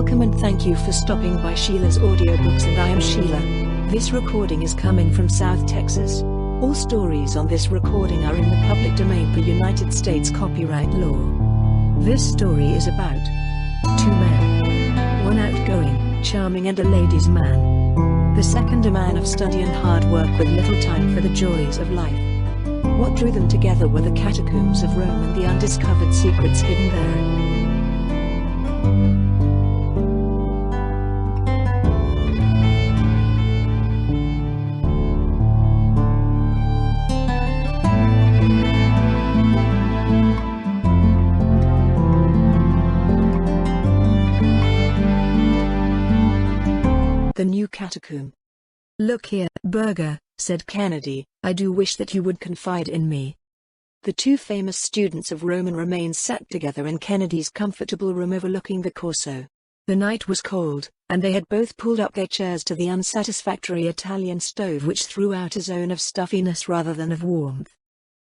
Welcome and thank you for stopping by Sheila's Audiobooks, and I am Sheila. This recording is coming from South Texas. All stories on this recording are in the public domain per United States copyright law. This story is about two men. One outgoing, charming and a ladies' man. The second a man of study and hard work with little time for the joys of life. What drew them together were the catacombs of Rome and the undiscovered secrets hidden there. The new catacomb. "Look here, Burger," said Kennedy, "I do wish that you would confide in me." The two famous students of Roman remains sat together in Kennedy's comfortable room overlooking the Corso. The night was cold, and they had both pulled up their chairs to the unsatisfactory Italian stove which threw out a zone of stuffiness rather than of warmth.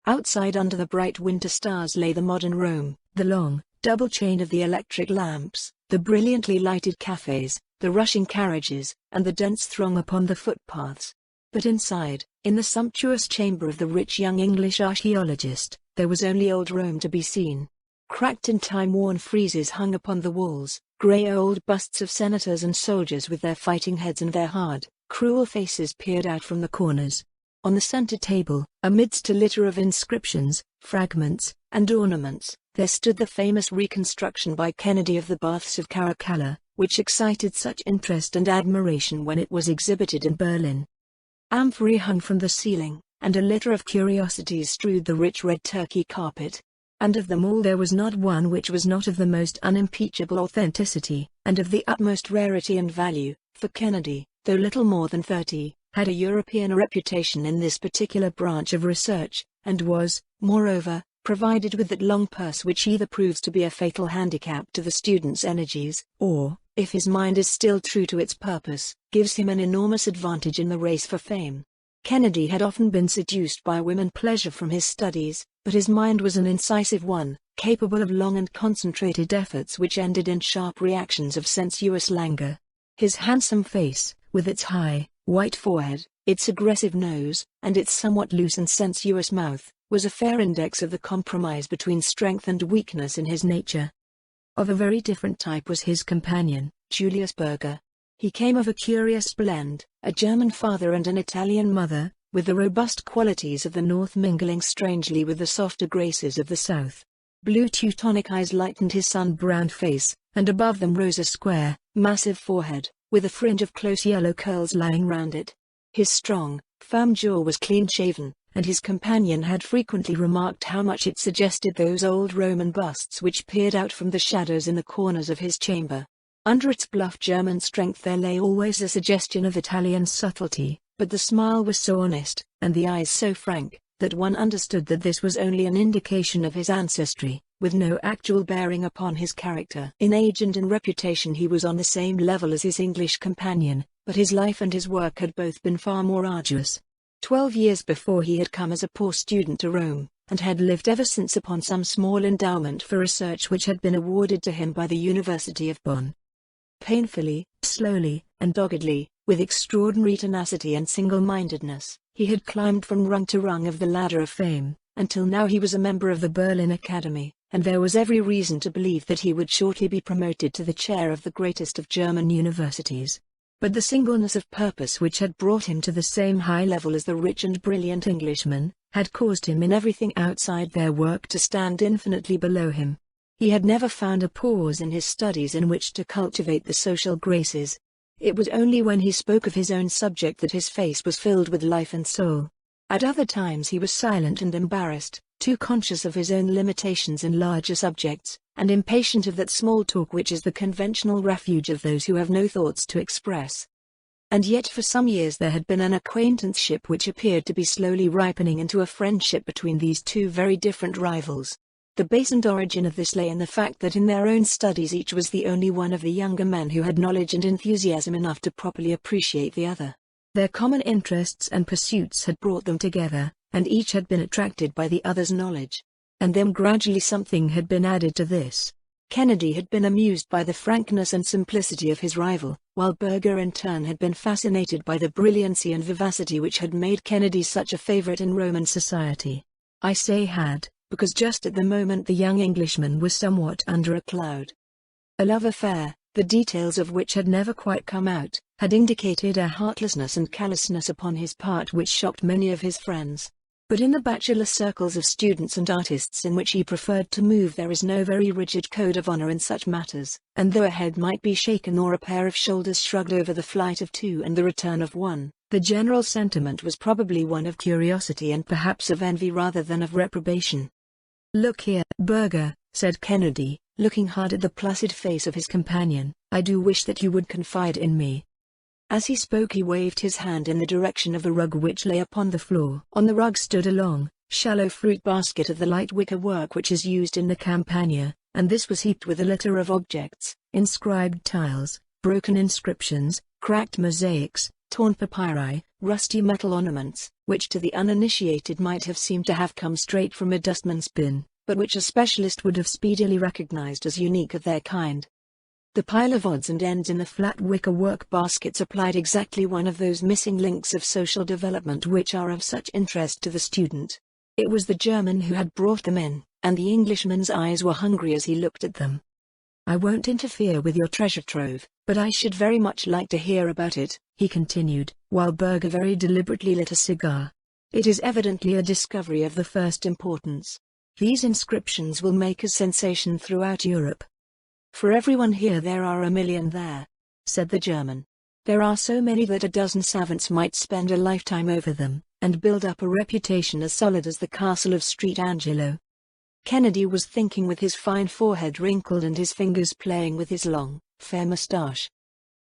Outside under the bright winter stars lay the modern Rome, the long, double chain of the electric lamps, the brilliantly lighted cafes, the rushing carriages, and the dense throng upon the footpaths. But inside, in the sumptuous chamber of the rich young English archaeologist, there was only old Rome to be seen. Cracked and time-worn friezes hung upon the walls, grey old busts of senators and soldiers with their fighting heads and their hard, cruel faces peered out from the corners. On the centre table, amidst a litter of inscriptions, fragments, and ornaments, there stood the famous reconstruction by Kennedy of the Baths of Caracalla, which excited such interest and admiration when it was exhibited in Berlin. Amphorae hung from the ceiling, and a litter of curiosities strewed the rich red turkey carpet. And of them all there was not one which was not of the most unimpeachable authenticity, and of the utmost rarity and value, for Kennedy, though little more than 30, had a European reputation in this particular branch of research, and was, moreover, provided with that long purse which either proves to be a fatal handicap to the student's energies, or, if his mind is still true to its purpose, gives him an enormous advantage in the race for fame. Kennedy had often been seduced by women pleasure from his studies, but his mind was an incisive one, capable of long and concentrated efforts which ended in sharp reactions of sensuous languor. His handsome face, with its high, white forehead, its aggressive nose, and its somewhat loose and sensuous mouth, was a fair index of the compromise between strength and weakness in his nature. Of a very different type was his companion, Julius Burger. He came of a curious blend, a German father and an Italian mother, with the robust qualities of the North mingling strangely with the softer graces of the South. Blue Teutonic eyes lightened his sun-browned face, and above them rose a square, massive forehead, with a fringe of close yellow curls lying round it. His strong, firm jaw was clean-shaven, and his companion had frequently remarked how much it suggested those old Roman busts which peered out from the shadows in the corners of his chamber. Under its bluff German strength there lay always a suggestion of Italian subtlety, but the smile was so honest, and the eyes so frank, that one understood that this was only an indication of his ancestry, with no actual bearing upon his character. In age and in reputation he was on the same level as his English companion, but his life and his work had both been far more arduous. 12 years before he had come as a poor student to Rome, and had lived ever since upon some small endowment for research which had been awarded to him by the University of Bonn. Painfully, slowly, and doggedly, with extraordinary tenacity and single-mindedness, he had climbed from rung to rung of the ladder of fame, until now he was a member of the Berlin Academy, and there was every reason to believe that he would shortly be promoted to the chair of the greatest of German universities. But the singleness of purpose which had brought him to the same high level as the rich and brilliant Englishman, had caused him in everything outside their work to stand infinitely below him. He had never found a pause in his studies in which to cultivate the social graces. It was only when he spoke of his own subject that his face was filled with life and soul. At other times he was silent and embarrassed, too conscious of his own limitations in larger subjects, and impatient of that small talk which is the conventional refuge of those who have no thoughts to express. And yet for some years there had been an acquaintanceship which appeared to be slowly ripening into a friendship between these two very different rivals. The base and origin of this lay in the fact that in their own studies each was the only one of the younger men who had knowledge and enthusiasm enough to properly appreciate the other. Their common interests and pursuits had brought them together, and each had been attracted by the other's knowledge. And then gradually something had been added to this. Kennedy had been amused by the frankness and simplicity of his rival, while Berger in turn had been fascinated by the brilliancy and vivacity which had made Kennedy such a favorite in Roman society. I say had, because just at the moment the young Englishman was somewhat under a cloud. A love affair, the details of which had never quite come out, had indicated a heartlessness and callousness upon his part which shocked many of his friends. But in the bachelor circles of students and artists in which he preferred to move there is no very rigid code of honor in such matters, and though a head might be shaken or a pair of shoulders shrugged over the flight of two and the return of one, the general sentiment was probably one of curiosity and perhaps of envy rather than of reprobation. "Look here, Berger," said Kennedy, looking hard at the placid face of his companion, "I do wish that you would confide in me." As he spoke he waved his hand in the direction of a rug which lay upon the floor. On the rug stood a long, shallow fruit basket of the light wicker work which is used in the Campagna, and this was heaped with a litter of objects, inscribed tiles, broken inscriptions, cracked mosaics, torn papyri, rusty metal ornaments, which to the uninitiated might have seemed to have come straight from a dustman's bin, but which a specialist would have speedily recognized as unique of their kind. The pile of odds and ends in the flat wicker work basket supplied exactly one of those missing links of social development which are of such interest to the student. It was the German who had brought them in, and the Englishman's eyes were hungry as he looked at them. "I won't interfere with your treasure trove, but I should very much like to hear about it," he continued, while Berger very deliberately lit a cigar. "It is evidently a discovery of the first importance. These inscriptions will make a sensation throughout Europe." "For everyone here there are a million there," said the German. "There are so many that a dozen savants might spend a lifetime over them, and build up a reputation as solid as the castle of Street Angelo." Kennedy was thinking with his fine forehead wrinkled and his fingers playing with his long, fair moustache.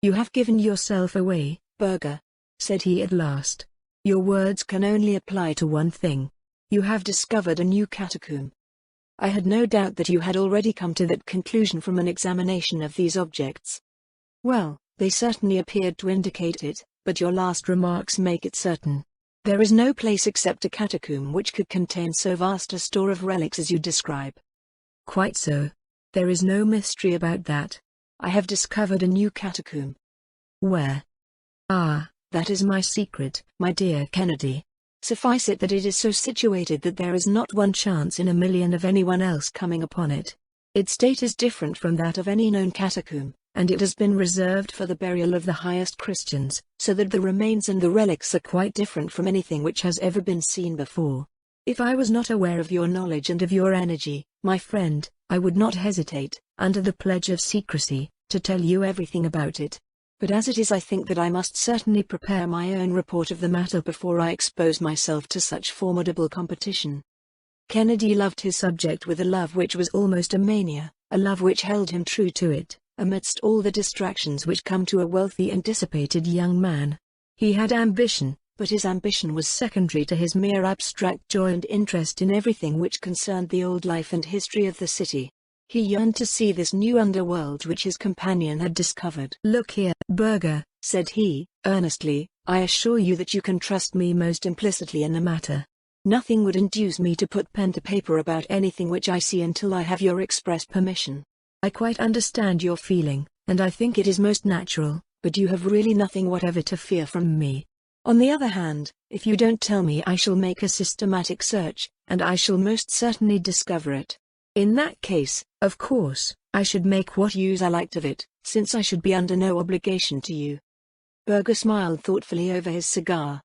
"You have given yourself away, Berger," said he at last. "Your words can only apply to one thing. You have discovered a new catacomb." "I had no doubt that you had already come to that conclusion from an examination of these objects." "Well, they certainly appeared to indicate it, but your last remarks make it certain. There is no place except a catacomb which could contain so vast a store of relics as you describe." "Quite so. There is no mystery about that. I have discovered a new catacomb." "Where?" "Ah, that is my secret, my dear Kennedy. Suffice it that it is so situated that there is not one chance in a million of anyone else coming upon it. Its state is different from that of any known catacomb, and it has been reserved for the burial of the highest Christians, so that the remains and the relics are quite different from anything which has ever been seen before. If I was not aware of your knowledge and of your energy, my friend, I would not hesitate, under the pledge of secrecy, to tell you everything about it. But as it is I think that I must certainly prepare my own report of the matter before I expose myself to such formidable competition." Kennedy loved his subject with a love which was almost a mania, a love which held him true to it, amidst all the distractions which come to a wealthy and dissipated young man. He had ambition, but his ambition was secondary to his mere abstract joy and interest in everything which concerned the old life and history of the city. He yearned to see this new underworld which his companion had discovered. "Look here, Berger," said he, earnestly, "I assure you that you can trust me most implicitly in the matter. Nothing would induce me to put pen to paper about anything which I see until I have your express permission. I quite understand your feeling, and I think it is most natural, but you have really nothing whatever to fear from me. On the other hand, if you don't tell me I shall make a systematic search, and I shall most certainly discover it. In that case, of course, I should make what use I liked of it, since I should be under no obligation to you." Berger smiled thoughtfully over his cigar.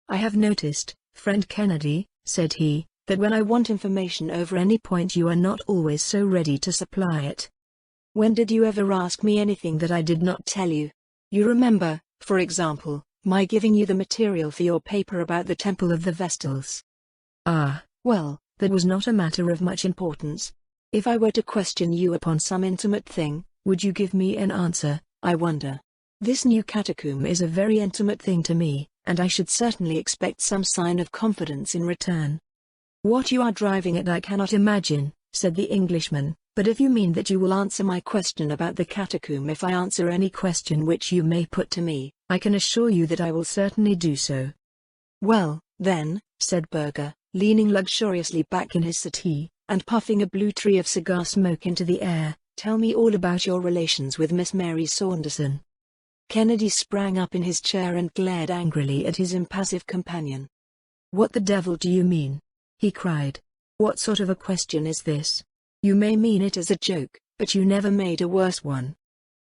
"I have noticed, friend Kennedy," said he, "that when I want information over any point you are not always so ready to supply it. When did you ever ask me anything that I did not tell you? You remember, for example, my giving you the material for your paper about the Temple of the Vestals." "Ah, well, that was not a matter of much importance. If I were to question you upon some intimate thing, would you give me an answer, I wonder? This new catacomb is a very intimate thing to me, and I should certainly expect some sign of confidence in return." "What you are driving at I cannot imagine," said the Englishman, "but if you mean that you will answer my question about the catacomb if I answer any question which you may put to me, I can assure you that I will certainly do so." "Well, then," said Berger, leaning luxuriously back in his settee, and puffing a blue tree of cigar smoke into the air, Tell me all about your relations with Miss Mary Saunderson. Kennedy sprang up in his chair and glared angrily at his impassive companion. What the devil do you mean? He cried. What sort of a question is this? You may mean it as a joke, but you never made a worse one.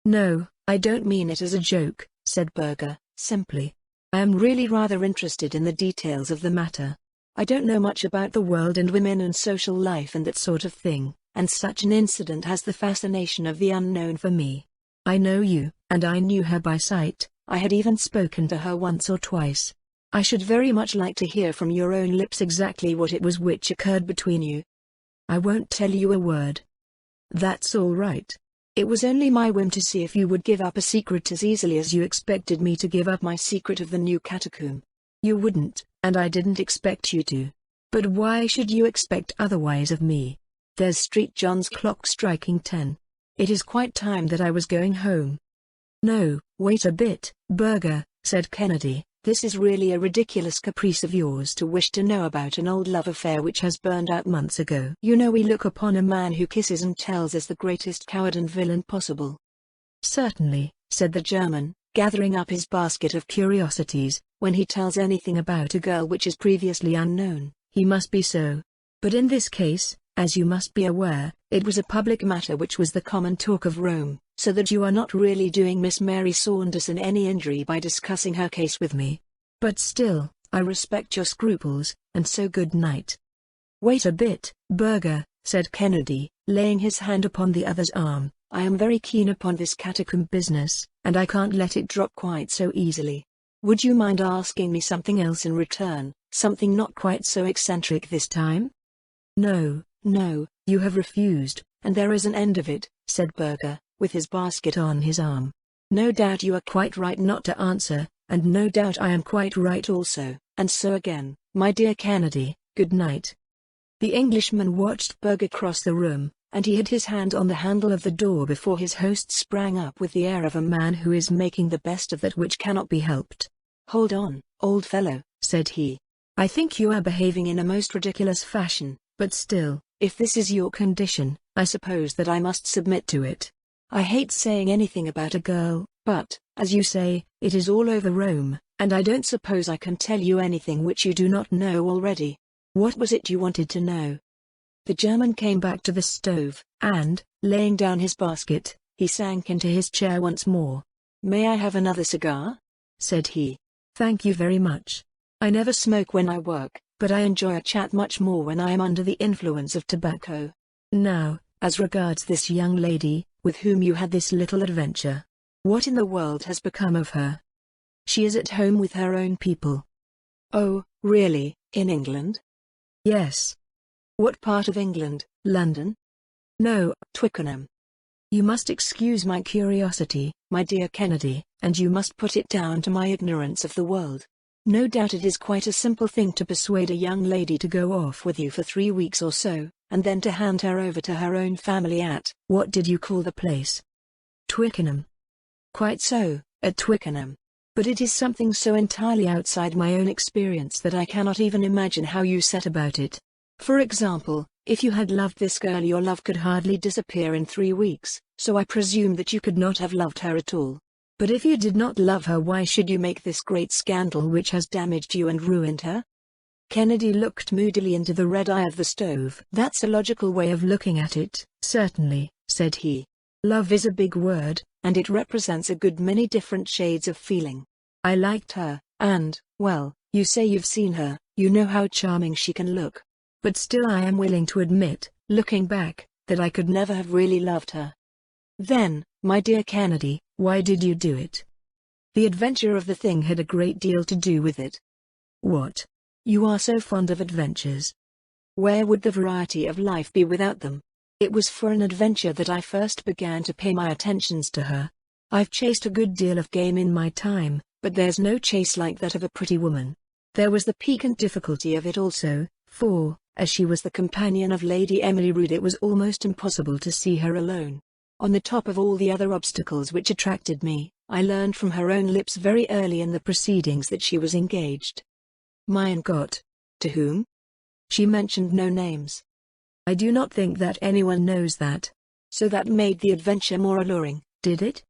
No, I don't mean it as a joke, said Berger, simply. I am really rather interested in the details of the matter. I don't know much about the world and women and social life and that sort of thing, and such an incident has the fascination of the unknown for me. I know you, and I knew her by sight. I had even spoken to her once or twice. I should very much like to hear from your own lips exactly what it was which occurred between you. I won't tell you a word. That's all right. It was only my whim to see if you would give up a secret as easily as you expected me to give up my secret of the new catacomb. You wouldn't, and I didn't expect you to. But why should you expect otherwise of me? There's St. John's clock striking 10. It is quite time that I was going home. No, wait a bit, Berger, said Kennedy. This is really a ridiculous caprice of yours to wish to know about an old love affair which has burned out months ago. You know we look upon a man who kisses and tells as the greatest coward and villain possible. Certainly, said the German, gathering up his basket of curiosities. When he tells anything about a girl which is previously unknown, he must be so. But in this case, as you must be aware, it was a public matter which was the common talk of Rome, so that you are not really doing Miss Mary Saunderson any injury by discussing her case with me. But still, I respect your scruples, and so good night. Wait a bit, Berger, said Kennedy, laying his hand upon the other's arm. I am very keen upon this catacomb business, and I can't let it drop quite so easily. Would you mind asking me something else in return, something not quite so eccentric this time? No, you have refused, and there is an end of it, said Berger, with his basket on his arm. No doubt you are quite right not to answer, and no doubt I am quite right also, and so again, my dear Kennedy, good night. The Englishman watched Berger cross the room, and he had his hand on the handle of the door before his host sprang up with the air of a man who is making the best of that which cannot be helped. Hold on, old fellow, said he. I think you are behaving in a most ridiculous fashion, but still, if this is your condition, I suppose that I must submit to it. I hate saying anything about a girl, but, as you say, it is all over Rome, and I don't suppose I can tell you anything which you do not know already. What was it you wanted to know? The German came back to the stove, and, laying down his basket, he sank into his chair once more. May I have another cigar? Said he. Thank you very much. I never smoke when I work, but I enjoy a chat much more when I am under the influence of tobacco. Now, as regards this young lady, with whom you had this little adventure. What in the world has become of her? She is at home with her own people. Oh, really, in England? Yes. What part of England, London? No, Twickenham. You must excuse my curiosity, my dear Kennedy, and you must put it down to my ignorance of the world. No doubt it is quite a simple thing to persuade a young lady to go off with you for 3 weeks or so, and then to hand her over to her own family at, what did you call the place? Twickenham. Quite so, at Twickenham. But it is something so entirely outside my own experience that I cannot even imagine how you set about it. For example, if you had loved this girl, your love could hardly disappear in 3 weeks, so I presume that you could not have loved her at all. But if you did not love her, why should you make this great scandal which has damaged you and ruined her? Kennedy looked moodily into the red eye of the stove. That's a logical way of looking at it, certainly, said he. Love is a big word, and it represents a good many different shades of feeling. I liked her, and, well, you say you've seen her, you know how charming she can look. But still I am willing to admit, looking back, that I could never have really loved her. Then, my dear Kennedy, why did you do it? The adventure of the thing had a great deal to do with it. What? You are so fond of adventures. Where would the variety of life be without them? It was for an adventure that I first began to pay my attentions to her. I've chased a good deal of game in my time, but there's no chase like that of a pretty woman. There was the piquant difficulty of it also, for, as she was the companion of Lady Emily Rood, it was almost impossible to see her alone. On the top of all the other obstacles which attracted me, I learned from her own lips very early in the proceedings that she was engaged. Mein Gott! To whom? She mentioned no names. I do not think that anyone knows that. So that made the adventure more alluring, did it?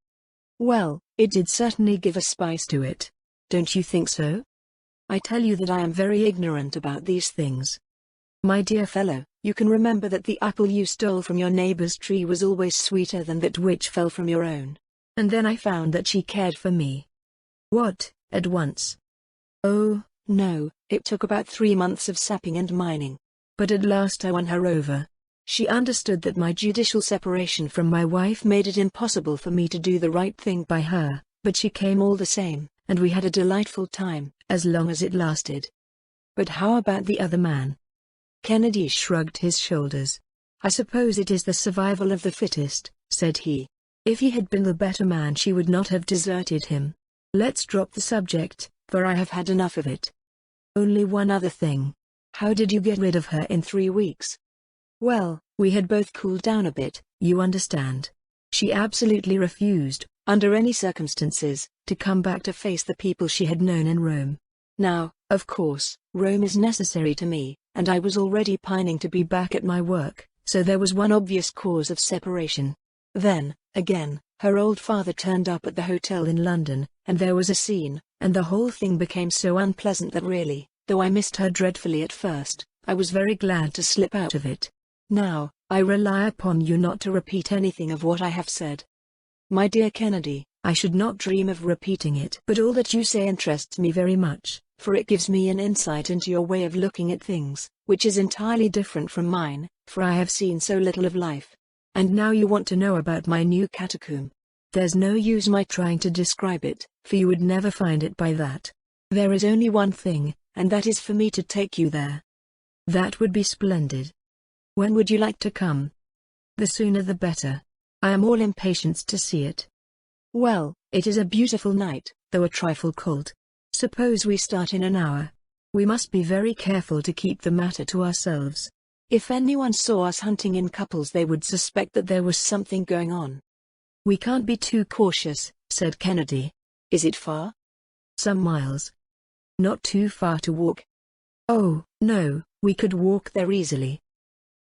Well, it did certainly give a spice to it. Don't you think so? I tell you that I am very ignorant about these things. My dear fellow, you can remember that the apple you stole from your neighbor's tree was always sweeter than that which fell from your own. And then I found that she cared for me. What, at once? Oh, no, it took about 3 months of sapping and mining. But at last I won her over. She understood that my judicial separation from my wife made it impossible for me to do the right thing by her, but she came all the same, and we had a delightful time, as long as it lasted. But how about the other man? Kennedy shrugged his shoulders. I suppose it is the survival of the fittest, said he. If he had been the better man, she would not have deserted him. Let's drop the subject, for I have had enough of it. Only one other thing. How did you get rid of her in 3 weeks? Well, we had both cooled down a bit, you understand. She absolutely refused, under any circumstances, to come back to face the people she had known in Rome. Now, of course, Rome is necessary to me, and I was already pining to be back at my work, so there was one obvious cause of separation. Then, again, her old father turned up at the hotel in London, and there was a scene, and the whole thing became so unpleasant that really, though I missed her dreadfully at first, I was very glad to slip out of it. Now, I rely upon you not to repeat anything of what I have said. My dear Kennedy, I should not dream of repeating it. But all that you say interests me very much, for it gives me an insight into your way of looking at things, which is entirely different from mine, for I have seen so little of life. And now you want to know about my new catacomb. There's no use my trying to describe it, for you would never find it by that. There is only one thing, and that is for me to take you there. That would be splendid. When would you like to come? The sooner the better. I am all impatience to see it. Well, it is a beautiful night, though a trifle cold. Suppose we start in an hour. We must be very careful to keep the matter to ourselves. If anyone saw us hunting in couples, they would suspect that there was something going on. We can't be too cautious, said Kennedy. Is it far? Some miles. Not too far to walk. Oh, no, we could walk there easily.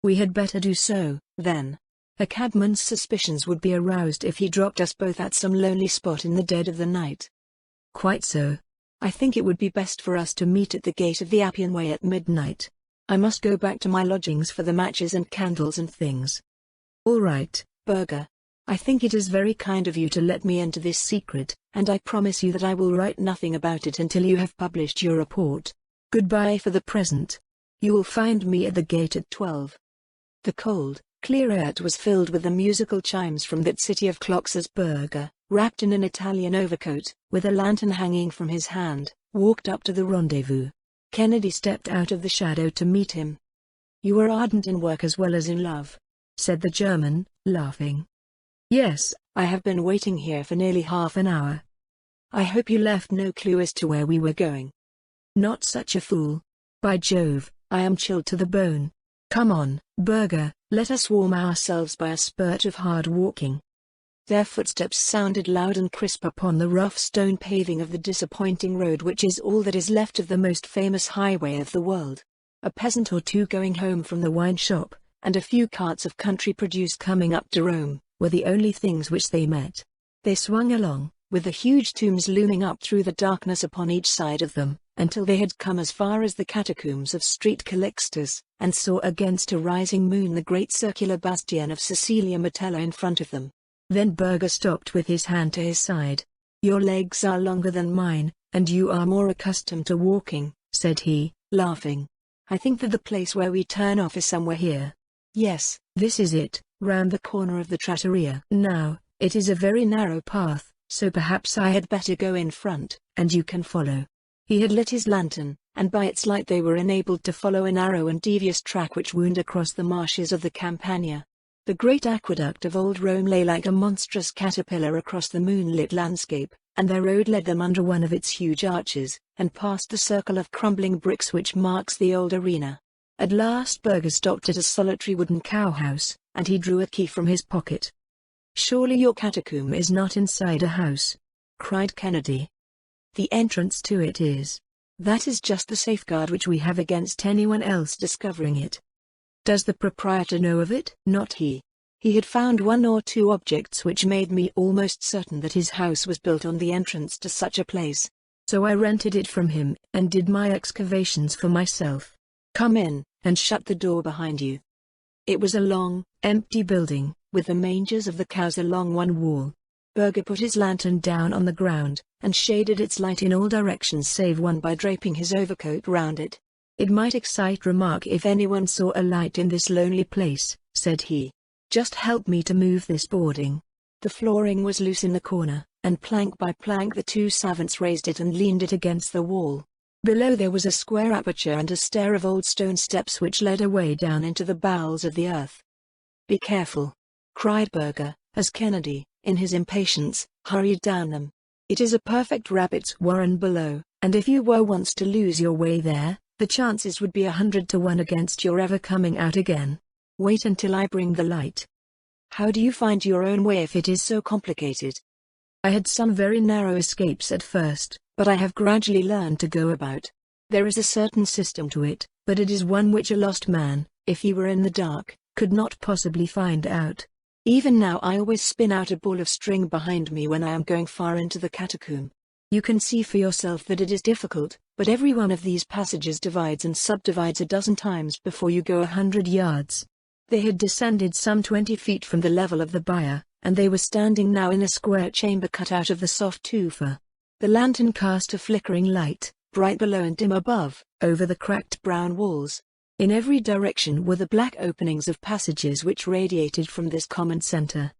We had better do so, then. A cabman's suspicions would be aroused if he dropped us both at some lonely spot in the dead of the night. Quite so. I think it would be best for us to meet at the gate of the Appian Way at midnight. I must go back to my lodgings for the matches and candles and things. All right, Berger. I think it is very kind of you to let me into this secret, and I promise you that I will write nothing about it until you have published your report. Goodbye for the present. You will find me at the gate at 12. The cold, clear air was filled with the musical chimes from that city of clocks as Berger, wrapped in an Italian overcoat, with a lantern hanging from his hand, walked up to the rendezvous. Kennedy stepped out of the shadow to meet him. You are ardent in work as well as in love, said the German, laughing. Yes, I have been waiting here for nearly half an hour. I hope you left no clue as to where we were going. Not such a fool. By Jove, I am chilled to the bone. Come on, Berger, let us warm ourselves by a spurt of hard walking. Their footsteps sounded loud and crisp upon the rough stone paving of the disappointing road which is all that is left of the most famous highway of the world. A peasant or two going home from the wine shop, and a few carts of country produce coming up to Rome, were the only things which they met. They swung along, with the huge tombs looming up through the darkness upon each side of them, until they had come as far as the catacombs of Street Calixtus, and saw against a rising moon the great circular bastion of Cecilia Metella in front of them. Then Berger stopped with his hand to his side. Your legs are longer than mine, and you are more accustomed to walking, said he, laughing. I think that the place where we turn off is somewhere here. Yes, this is it, round the corner of the trattoria. Now, it is a very narrow path, so perhaps I had better go in front, and you can follow. He had lit his lantern, and by its light they were enabled to follow a narrow and devious track which wound across the marshes of the Campagna. The great aqueduct of old Rome lay like a monstrous caterpillar across the moonlit landscape, and their road led them under one of its huge arches, and past the circle of crumbling bricks which marks the old arena. At last Berger stopped at a solitary wooden cowhouse, and he drew a key from his pocket. Surely your catacomb is not inside a house, cried Kennedy. The entrance to it is. That is just the safeguard which we have against anyone else discovering it. Does the proprietor know of it? Not he. He had found one or two objects which made me almost certain that his house was built on the entrance to such a place. So I rented it from him and did my excavations for myself. Come in, and shut the door behind you. It was a long, empty building, with the mangers of the cows along one wall. Berger put his lantern down on the ground, and shaded its light in all directions save one by draping his overcoat round it. It might excite remark if anyone saw a light in this lonely place, said he. Just help me to move this boarding. The flooring was loose in the corner, and plank by plank the two savants raised it and leaned it against the wall. Below there was a square aperture and a stair of old stone steps which led away down into the bowels of the earth. Be careful, cried Berger, as Kennedy, in his impatience, hurried down them. It is a perfect rabbit's warren below, and if you were once to lose your way there, the chances would be 100 to 1 against your ever coming out again. Wait until I bring the light. How do you find your own way if it is so complicated? I had some very narrow escapes at first, but I have gradually learned to go about. There is a certain system to it, but it is one which a lost man, if he were in the dark, could not possibly find out. Even now I always spin out a ball of string behind me when I am going far into the catacomb. You can see for yourself that it is difficult, but every one of these passages divides and subdivides a dozen times before you go 100 yards. They had descended some 20 feet from the level of the byre, and they were standing now in a square chamber cut out of the soft tufa. The lantern cast a flickering light, bright below and dim above, over the cracked brown walls. In every direction were the black openings of passages which radiated from this common center.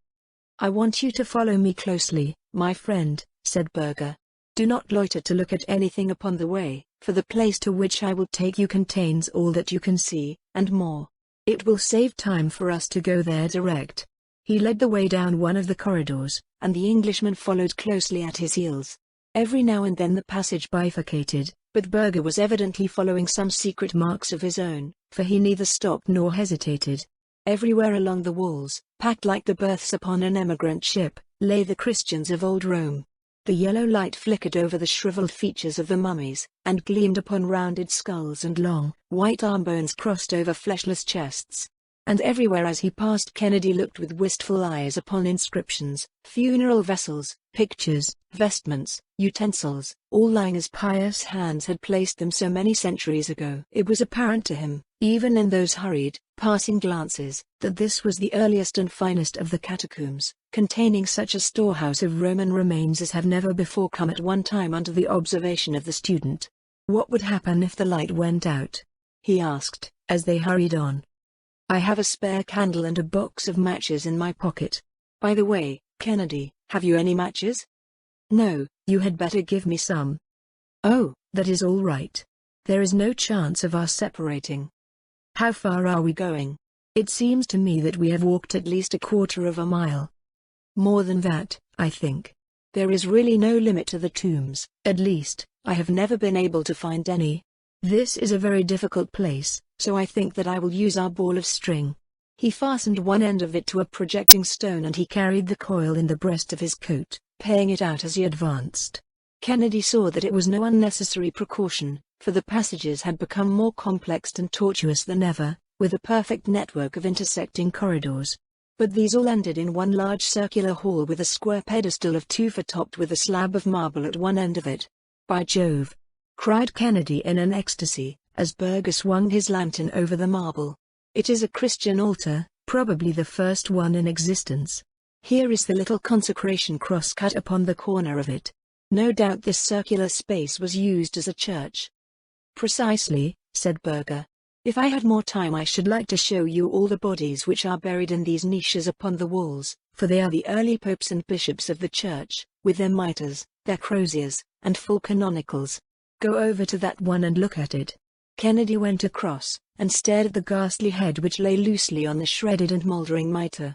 I want you to follow me closely, my friend, said Berger. Do not loiter to look at anything upon the way, for the place to which I will take you contains all that you can see, and more. It will save time for us to go there direct. He led the way down one of the corridors, and the Englishman followed closely at his heels. Every now and then the passage bifurcated, but Berger was evidently following some secret marks of his own, for he neither stopped nor hesitated. Everywhere along the walls, packed like the berths upon an emigrant ship, lay the Christians of old Rome. The yellow light flickered over the shriveled features of the mummies, and gleamed upon rounded skulls and long, white arm bones crossed over fleshless chests. And everywhere as he passed Kennedy looked with wistful eyes upon inscriptions, funeral vessels, pictures, vestments, utensils, all lying as pious hands had placed them so many centuries ago. It was apparent to him, even in those hurried, passing glances, that this was the earliest and finest of the catacombs, containing such a storehouse of Roman remains as have never before come at one time under the observation of the student. What would happen if the light went out? He asked, as they hurried on. I have a spare candle and a box of matches in my pocket. By the way, Kennedy, have you any matches? No, you had better give me some. Oh, that is all right. There is no chance of our separating. How far are we going? It seems to me that we have walked at least 1/4 of a mile. More than that, I think. There is really no limit to the tombs, at least, I have never been able to find any. This is a very difficult place, so I think that I will use our ball of string. He fastened one end of it to a projecting stone and he carried the coil in the breast of his coat, paying it out as he advanced. Kennedy saw that it was no unnecessary precaution, for the passages had become more complex and tortuous than ever, with a perfect network of intersecting corridors. But these all ended in one large circular hall with a square pedestal of tufa topped with a slab of marble at one end of it. By Jove! Cried Kennedy in an ecstasy, as Berger swung his lantern over the marble. It is a Christian altar, probably the first one in existence. Here is the little consecration cross cut upon the corner of it. No doubt this circular space was used as a church. Precisely, said Berger. If I had more time I should like to show you all the bodies which are buried in these niches upon the walls, for they are the early popes and bishops of the church, with their mitres, their croziers, and full canonicals. Go over to that one and look at it. Kennedy went across, and stared at the ghastly head which lay loosely on the shredded and mouldering mitre.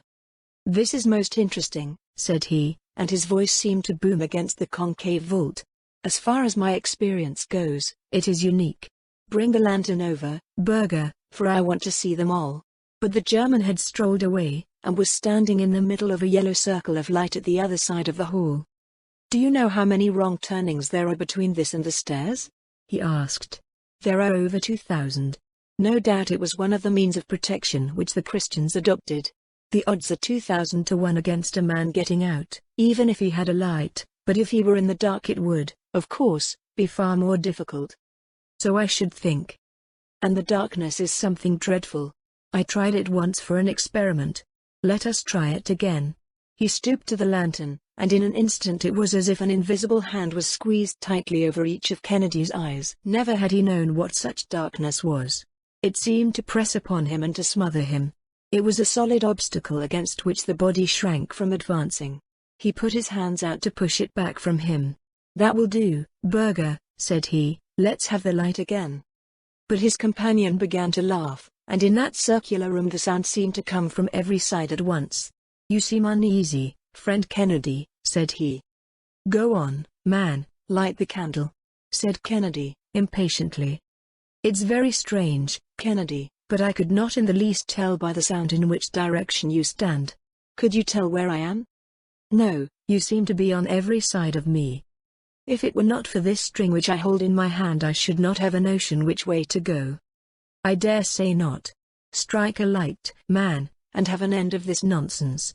This is most interesting, said he, and his voice seemed to boom against the concave vault. As far as my experience goes, it is unique. Bring the lantern over, Berger, for I want to see them all. But the German had strolled away, and was standing in the middle of a yellow circle of light at the other side of the hall. Do you know how many wrong turnings there are between this and the stairs? He asked. There are over 2,000. No doubt it was one of the means of protection which the Christians adopted. The odds are 2,000 to 1 against a man getting out, even if he had a light, but if he were in the dark it would, of course, be far more difficult. So I should think. And the darkness is something dreadful. I tried it once for an experiment. Let us try it again. He stooped to the lantern, and in an instant it was as if an invisible hand was squeezed tightly over each of Kennedy's eyes. Never had he known what such darkness was. It seemed to press upon him and to smother him. It was a solid obstacle against which the body shrank from advancing. He put his hands out to push it back from him. "That will do, Berger," said he, "let's have the light again." But his companion began to laugh, and in that circular room the sound seemed to come from every side at once. "You seem uneasy, friend Kennedy," said he. "Go on, man, light the candle," said Kennedy, impatiently. "It's very strange, Kennedy, but I could not in the least tell by the sound in which direction you stand. Could you tell where I am?" "No, you seem to be on every side of me. If it were not for this string which I hold in my hand I should not have a notion which way to go." "I dare say not. Strike a light, man, and have an end of this nonsense."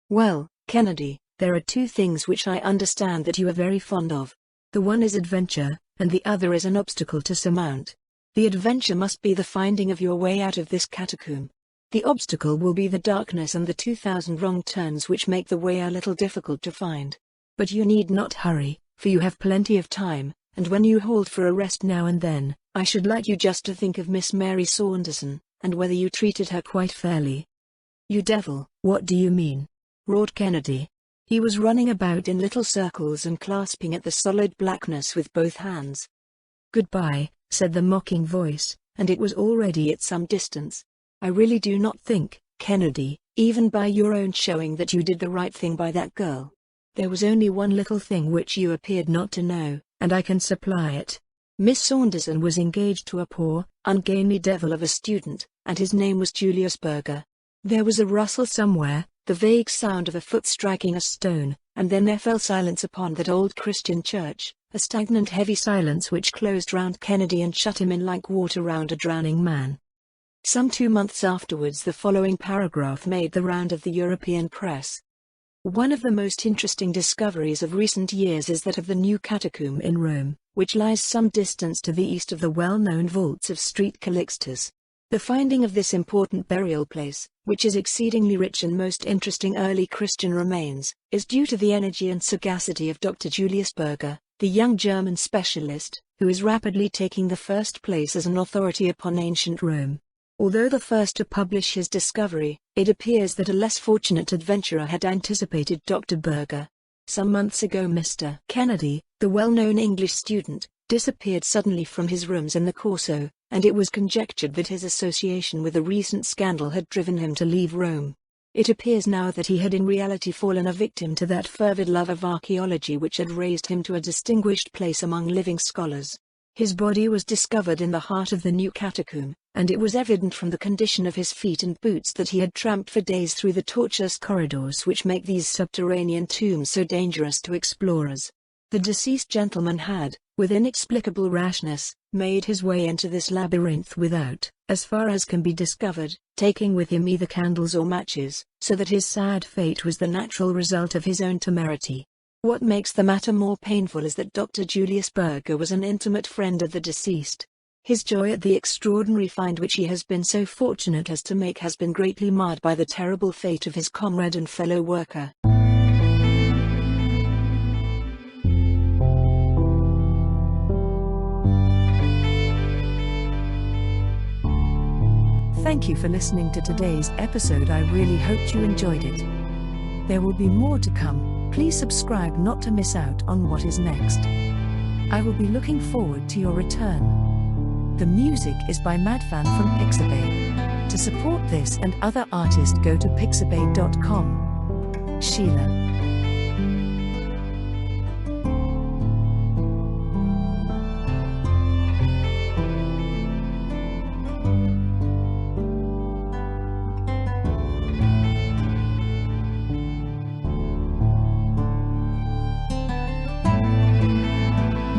"Well, Kennedy, there are two things which I understand that you are very fond of. The one is adventure, and the other is an obstacle to surmount. The adventure must be the finding of your way out of this catacomb. The obstacle will be the darkness and the 2,000 wrong turns which make the way a little difficult to find. But you need not hurry, for you have plenty of time, and when you halt for a rest now and then, I should like you just to think of Miss Mary Saunderson, and whether you treated her quite fairly." "You devil, what do you mean?" roared Kennedy. He was running about in little circles and clasping at the solid blackness with both hands. "Goodbye," said the mocking voice, and it was already at some distance. "I really do not think, Kennedy, even by your own showing that you did the right thing by that girl. There was only one little thing which you appeared not to know, and I can supply it. Miss Saunderson was engaged to a poor, ungainly devil of a student, and his name was Julius Berger. There was a rustle somewhere, the vague sound of a foot striking a stone, and then there fell silence upon that old Christian church, a stagnant heavy silence which closed round Kennedy and shut him in like water round a drowning man. Some 2 months afterwards the following paragraph made the round of the European press. "One of the most interesting discoveries of recent years is that of the new catacomb in Rome, which lies some distance to the east of the well-known vaults of St. Calixtus. The finding of this important burial place, which is exceedingly rich in most interesting early Christian remains, is due to the energy and sagacity of Dr. Julius Berger, the young German specialist, who is rapidly taking the first place as an authority upon ancient Rome. Although the first to publish his discovery, it appears that a less fortunate adventurer had anticipated Dr. Berger. Some months ago Mr. Kennedy, the well-known English student, disappeared suddenly from his rooms in the Corso, and it was conjectured that his association with a recent scandal had driven him to leave Rome. It appears now that he had in reality fallen a victim to that fervid love of archaeology which had raised him to a distinguished place among living scholars. His body was discovered in the heart of the new catacomb, and it was evident from the condition of his feet and boots that he had tramped for days through the tortuous corridors which make these subterranean tombs so dangerous to explorers. The deceased gentleman had, with inexplicable rashness, made his way into this labyrinth without, as far as can be discovered, taking with him either candles or matches, so that his sad fate was the natural result of his own temerity. What makes the matter more painful is that Dr. Julius Berger was an intimate friend of the deceased. His joy at the extraordinary find which he has been so fortunate as to make has been greatly marred by the terrible fate of his comrade and fellow worker. Thank you for listening to today's episode. I really hoped you enjoyed it. There will be more to come. Please subscribe not to miss out on what is next. I will be looking forward to your return. The music is by Madfan from Pixabay. To support this and other artists go to pixabay.com. Sheila.